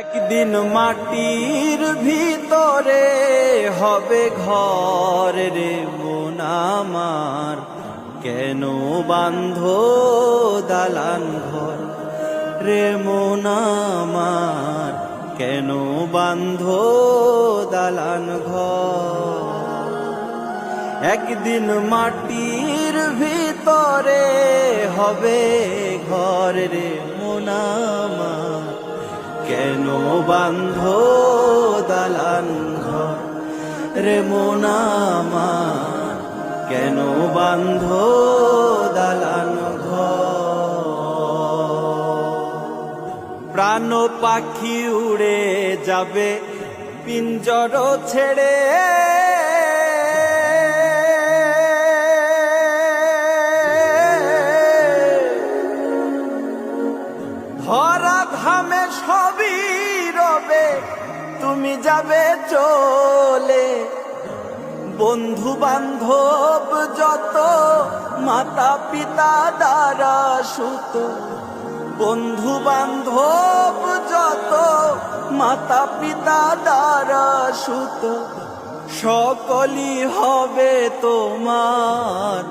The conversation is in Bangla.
একদিন মাটির ভিতরে হবে ঘর রে মন আমার, কেন বাঁধো দালান ঘর রে মন আমার, কেন বাঁধো দালান ঘর। একদিন মাটির ভিতরে হবে ঘর রে মন আমার, কেন বাঁধো দালান ঘর রে মন আমার, কেন বাঁধো দালান ঘর। প্রাণ পাখি উড়ে যাবে পিঞ্জর ছেড়ে, ধরা ধামে সবই রবে তুমি যাবে চলে। বন্ধু বান্ধব যত মাতা পিতা দ্বারা সুত, বন্ধু বান্ধব যত মাতা পিতা দ্বারা সুত, সকলই হবে তোমার